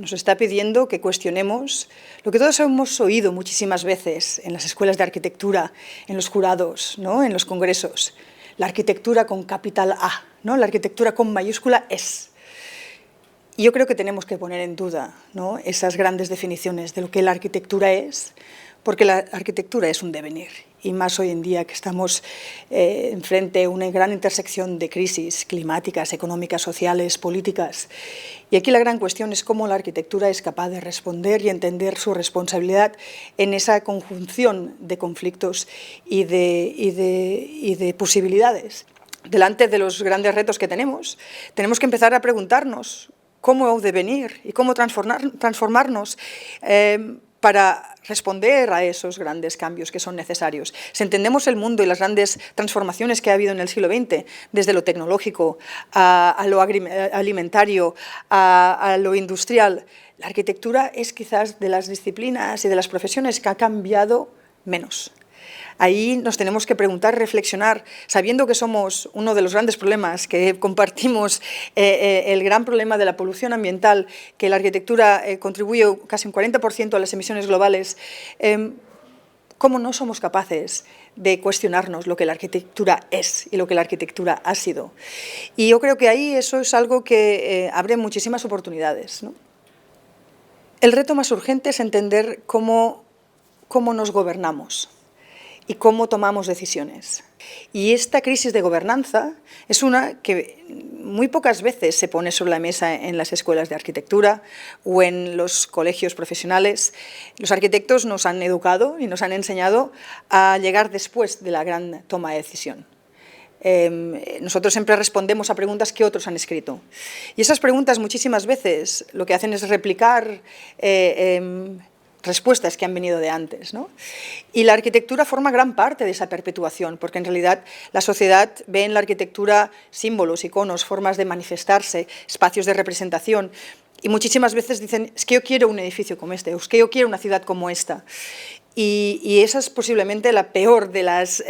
nos está pidiendo que cuestionemos lo que todos hemos oído muchísimas veces en las escuelas de arquitectura, en los jurados, ¿no?, en los congresos. La arquitectura con capital A, ¿no?, la arquitectura con mayúscula es. Y yo creo que tenemos que poner en duda, ¿no?, esas grandes definiciones de lo que la arquitectura es, porque la arquitectura es un devenir, y más hoy en día que estamos enfrente a una gran intersección de crisis climáticas, económicas, sociales, políticas. Y aquí la gran cuestión es cómo la arquitectura es capaz de responder y entender su responsabilidad en esa conjunción de conflictos y de posibilidades. Delante de los grandes retos que tenemos que empezar a preguntarnos cómo devenir y cómo transformarnos para responder a esos grandes cambios que son necesarios. Si entendemos el mundo y las grandes transformaciones que ha habido en el siglo XX, desde lo tecnológico a lo alimentario, a lo industrial, la arquitectura es quizás de las disciplinas y de las profesiones que ha cambiado menos. Ahí nos tenemos que preguntar, reflexionar, sabiendo que somos uno de los grandes problemas, que compartimos el gran problema de la polución ambiental, que la arquitectura contribuye casi un 40% a las emisiones globales, ¿cómo no somos capaces de cuestionarnos lo que la arquitectura es y lo que la arquitectura ha sido? Y yo creo que ahí eso es algo que abre muchísimas oportunidades, ¿no? El reto más urgente es entender cómo nos gobernamos y cómo tomamos decisiones. Y esta crisis de gobernanza es una que muy pocas veces se pone sobre la mesa en las escuelas de arquitectura o en los colegios profesionales. Los arquitectos nos han educado y nos han enseñado a llegar después de la gran toma de decisión. Nosotros siempre respondemos a preguntas que otros han escrito. Y esas preguntas muchísimas veces lo que hacen es replicar respuestas que han venido de antes, ¿no? Y la arquitectura forma gran parte de esa perpetuación, porque en realidad la sociedad ve en la arquitectura símbolos, iconos, formas de manifestarse, espacios de representación, y muchísimas veces dicen, es que yo quiero un edificio como este, o es que yo quiero una ciudad como esta. Y esa es posiblemente la peor de las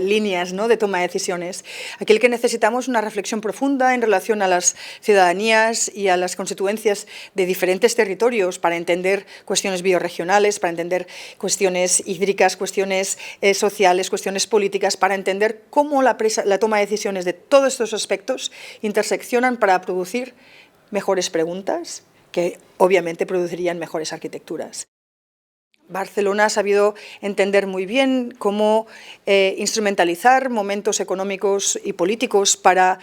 líneas, ¿no?, de toma de decisiones. Aquí el que necesitamos una reflexión profunda en relación a las ciudadanías y a las constituencias de diferentes territorios para entender cuestiones bioregionales, para entender cuestiones hídricas, cuestiones sociales, cuestiones políticas, para entender cómo la toma de decisiones de todos estos aspectos interseccionan para producir mejores preguntas que obviamente producirían mejores arquitecturas. Barcelona ha sabido entender muy bien cómo instrumentalizar momentos económicos y políticos para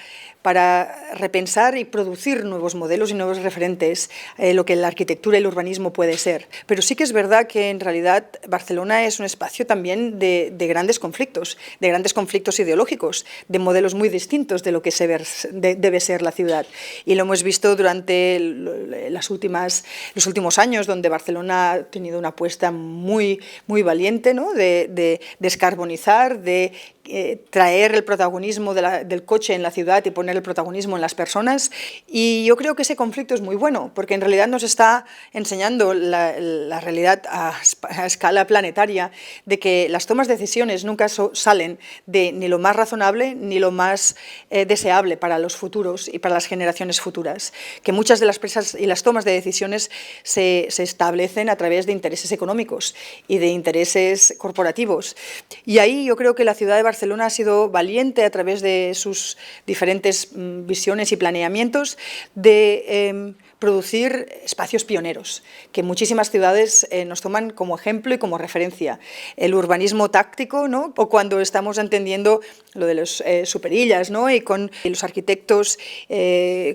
repensar y producir nuevos modelos y nuevos referentes, lo que la arquitectura y el urbanismo puede ser. Pero sí que es verdad que en realidad Barcelona es un espacio también de grandes conflictos ideológicos, de modelos muy distintos de lo que debe ser la ciudad. Y lo hemos visto durante los últimos años, donde Barcelona ha tenido una apuesta muy valiente, ¿no?, de descarbonizar, de traer el protagonismo del coche en la ciudad y poner el protagonismo en las personas. Y yo creo que ese conflicto es muy bueno, porque en realidad nos está enseñando la realidad a escala planetaria de que las tomas de decisiones nunca salen de ni lo más razonable ni lo más deseable para los futuros y para las generaciones futuras, que muchas de las presas y las tomas de decisiones se establecen a través de intereses económicos y de intereses corporativos. Y ahí yo creo que la ciudad de Barcelona ha sido valiente a través de sus diferentes visiones y planeamientos de producir espacios pioneros, que muchísimas ciudades nos toman como ejemplo y como referencia. El urbanismo táctico, ¿no?, o cuando estamos entendiendo lo de los superillas, ¿no?, y con los arquitectos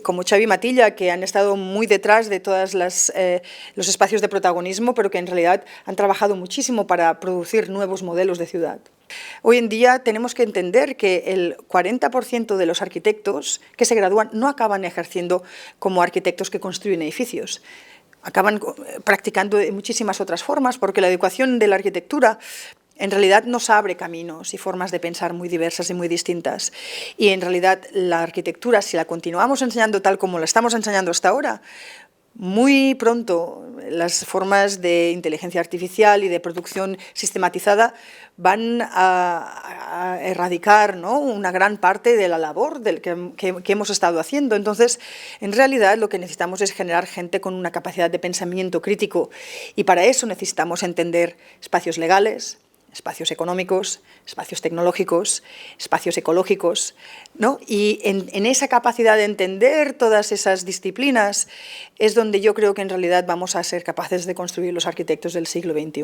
como Xavi Matilla, que han estado muy detrás de todos los espacios de protagonismo, pero que en realidad han trabajado muchísimo para producir nuevos modelos de ciudad. Hoy en día tenemos que entender que el 40% de los arquitectos que se gradúan no acaban ejerciendo como arquitectos que construyen edificios. Acaban practicando de muchísimas otras formas, porque la educación de la arquitectura en realidad nos abre caminos y formas de pensar muy diversas y muy distintas. Y en realidad la arquitectura, si la continuamos enseñando tal como la estamos enseñando hasta ahora, Muy pronto las formas de inteligencia artificial y de producción sistematizada van a erradicar, ¿no?, una gran parte de la labor que hemos estado haciendo. Entonces, en realidad lo que necesitamos es generar gente con una capacidad de pensamiento crítico, y para eso necesitamos entender espacios legales, espacios económicos, espacios tecnológicos, espacios ecológicos, ¿no? Y en esa capacidad de entender todas esas disciplinas es donde yo creo que en realidad vamos a ser capaces de construir los arquitectos del siglo XXI.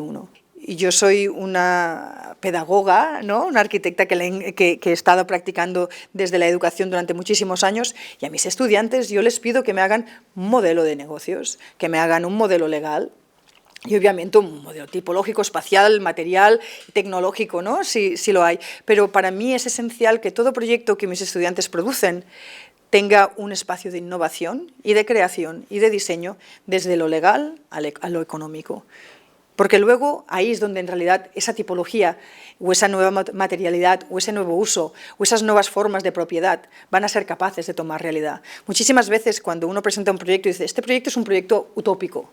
Y yo soy una pedagoga, ¿no?, una arquitecta que he estado practicando desde la educación durante muchísimos años, y a mis estudiantes yo les pido que me hagan un modelo de negocios, que me hagan un modelo legal, y obviamente un modelo tipológico, espacial, material, tecnológico, ¿no?, si lo hay. Pero para mí es esencial que todo proyecto que mis estudiantes producen tenga un espacio de innovación y de creación y de diseño desde lo legal a lo económico. Porque luego ahí es donde en realidad esa tipología o esa nueva materialidad o ese nuevo uso o esas nuevas formas de propiedad van a ser capaces de tomar realidad. Muchísimas veces cuando uno presenta un proyecto y dice, este proyecto es un proyecto utópico,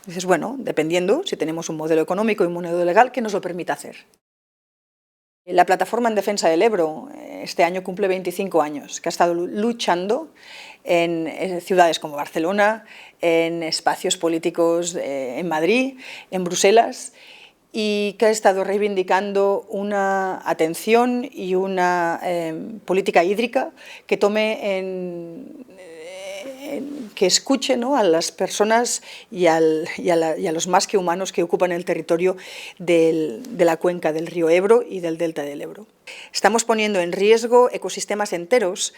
dices, bueno, dependiendo si tenemos un modelo económico y un modelo legal que nos lo permita hacer. La Plataforma en Defensa del Ebro este año cumple 25 años, que ha estado luchando en ciudades como Barcelona, en espacios políticos en Madrid, en Bruselas, y que ha estado reivindicando una atención y una política hídrica que tome que escuche, ¿no?, a las personas y a los más que humanos que ocupan el territorio de la cuenca del río Ebro y del delta del Ebro. Estamos poniendo en riesgo ecosistemas enteros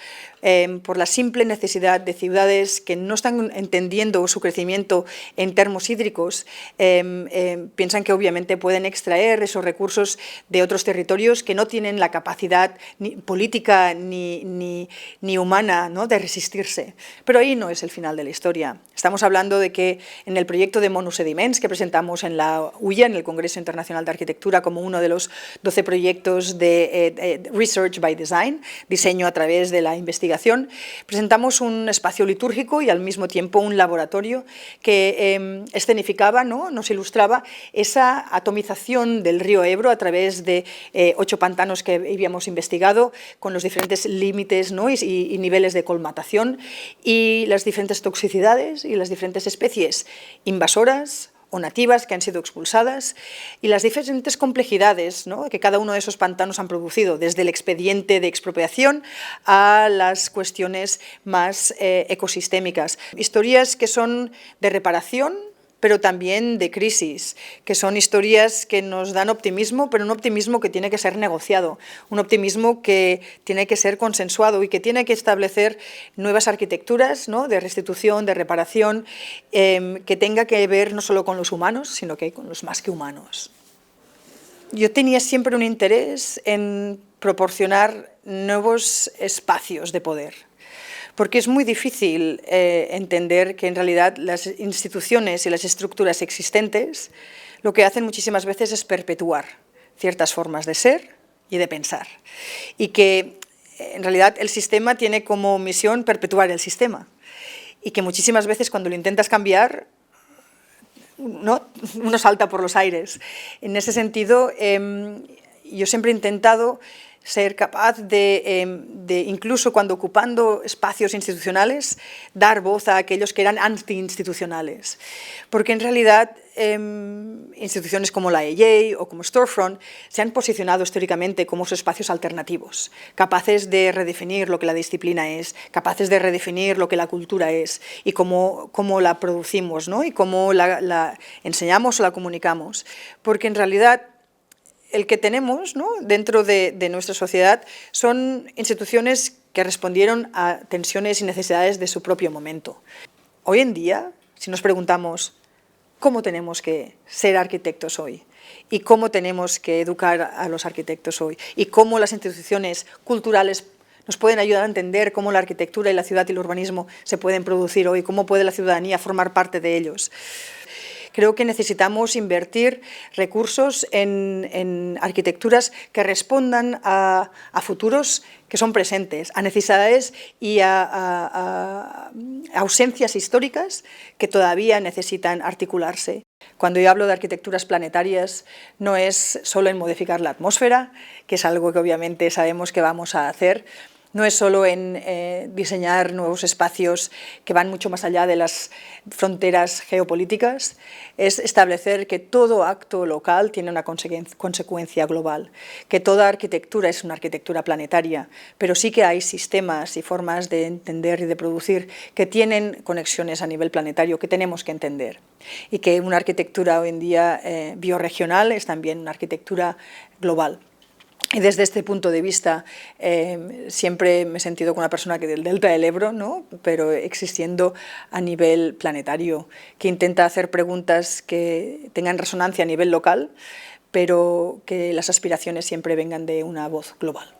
por la simple necesidad de ciudades que no están entendiendo su crecimiento en términos hídricos, piensan que obviamente pueden extraer esos recursos de otros territorios que no tienen la capacidad ni política ni humana, ¿no?, de resistirse. Pero ahí no es el final de la historia. Estamos hablando de que en el proyecto de Monusediments que presentamos en la UIA, en el Congreso Internacional de Arquitectura, como uno de los 12 proyectos de Research by Design, diseño a través de la investigación, presentamos un espacio litúrgico y al mismo tiempo un laboratorio que escenificaba, ¿no?, nos ilustraba esa atomización del río Ebro a través de 8 pantanos que habíamos investigado, con los diferentes límites, ¿no?, y niveles de colmatación, y las diferentes toxicidades y las diferentes especies invasoras o nativas que han sido expulsadas, y las diferentes complejidades, ¿no?, que cada uno de esos pantanos han producido, desde el expediente de expropiación a las cuestiones más ecosistémicas. Historias que son de reparación, pero también de crisis, que son historias que nos dan optimismo, pero un optimismo que tiene que ser negociado, un optimismo que tiene que ser consensuado y que tiene que establecer nuevas arquitecturas, ¿no?, de restitución, de reparación, que tenga que ver no solo con los humanos, sino que con los más que humanos. Yo tenía siempre un interés en proporcionar nuevos espacios de poder, porque es muy difícil entender que en realidad las instituciones y las estructuras existentes lo que hacen muchísimas veces es perpetuar ciertas formas de ser y de pensar, y que en realidad el sistema tiene como misión perpetuar el sistema, y que muchísimas veces cuando lo intentas cambiar, ¿no?, uno salta por los aires. En ese sentido, yo siempre he intentado ser capaz de, incluso cuando ocupando espacios institucionales, dar voz a aquellos que eran anti-institucionales. Porque en realidad instituciones como la EJ o como Storefront se han posicionado históricamente como espacios alternativos, capaces de redefinir lo que la disciplina es, capaces de redefinir lo que la cultura es y cómo la producimos, ¿no?, y cómo la enseñamos o la comunicamos. Porque en realidad el que tenemos, ¿no?, dentro de nuestra sociedad son instituciones que respondieron a tensiones y necesidades de su propio momento. Hoy en día, si nos preguntamos cómo tenemos que ser arquitectos hoy y cómo tenemos que educar a los arquitectos hoy y cómo las instituciones culturales nos pueden ayudar a entender cómo la arquitectura y la ciudad y el urbanismo se pueden producir hoy, cómo puede la ciudadanía formar parte de ellos, Creo que necesitamos invertir recursos en arquitecturas que respondan a futuros que son presentes, a necesidades y a ausencias históricas que todavía necesitan articularse. Cuando yo hablo de arquitecturas planetarias, no es solo en modificar la atmósfera, que es algo que obviamente sabemos que vamos a hacer, no es solo en diseñar nuevos espacios que van mucho más allá de las fronteras geopolíticas, es establecer que todo acto local tiene una consecuencia global, que toda arquitectura es una arquitectura planetaria, pero sí que hay sistemas y formas de entender y de producir que tienen conexiones a nivel planetario que tenemos que entender, y que una arquitectura hoy en día biorregional es también una arquitectura global. Y desde este punto de vista siempre me he sentido como una persona que del delta del Ebro, ¿no? Pero existiendo a nivel planetario, que intenta hacer preguntas que tengan resonancia a nivel local, pero que las aspiraciones siempre vengan de una voz global.